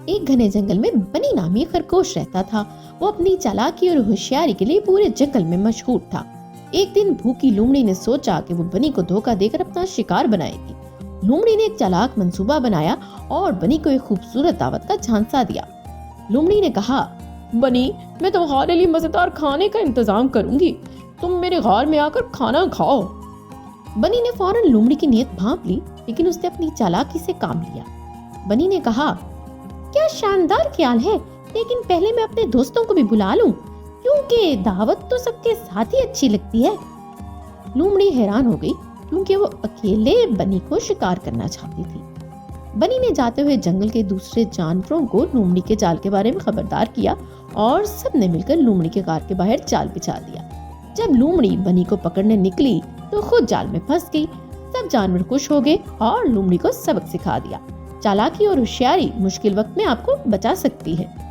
ایک گھنے جنگل میں بنی نامی خرگوش رہتا تھا۔ وہ اپنی چالاکی اور ہوشیاری کے لیے پورے جنگل میں مشہور تھا۔ ایک دن بھوکی لومڑی نے سوچا کہ وہ بنی کو دھوکہ دے کر اپنا شکار بنائے گی۔ لومڑی نے ایک چالاک منصوبہ بنایا اور بنی کو ایک خوبصورت دعوت کا جھانسا دیا۔ لومڑی نے کہا، بنی، میں تمہارے لیے مزیدار کھانے کا انتظام کروں گی، تم میرے غار میں آ کر کھانا کھاؤ۔ بنی نے فوراً لومڑی کی نیت بھانپ لی، لیکن اس نے اپنی چالاکی سے کام لیا۔ بنی نے کہا، کیا شاندار خیال ہے، لیکن پہلے میں اپنے دوستوں کو بھی بلا لوں، کیونکہ دعوت تو سب کے ساتھ ہی اچھی لگتی ہے۔ لومڑی حیران ہو گئی، کیونکہ وہ اکیلے بنی کو شکار کرنا چاہتی تھی۔ بنی نے جاتے ہوئے جنگل کے دوسرے جانوروں کو لومڑی کے جال کے بارے میں خبردار کیا اور سب نے مل کر لومڑی کے غار کے باہر جال بچھا دیا۔ جب لومڑی بنی کو پکڑنے نکلی تو خود جال میں پھنس گئی۔ سب جانور خوش ہو گئے اور لومڑی کو سبق سکھا دیا۔ چالاکی اور ہوشیاری مشکل وقت میں آپ کو بچا سکتی ہے۔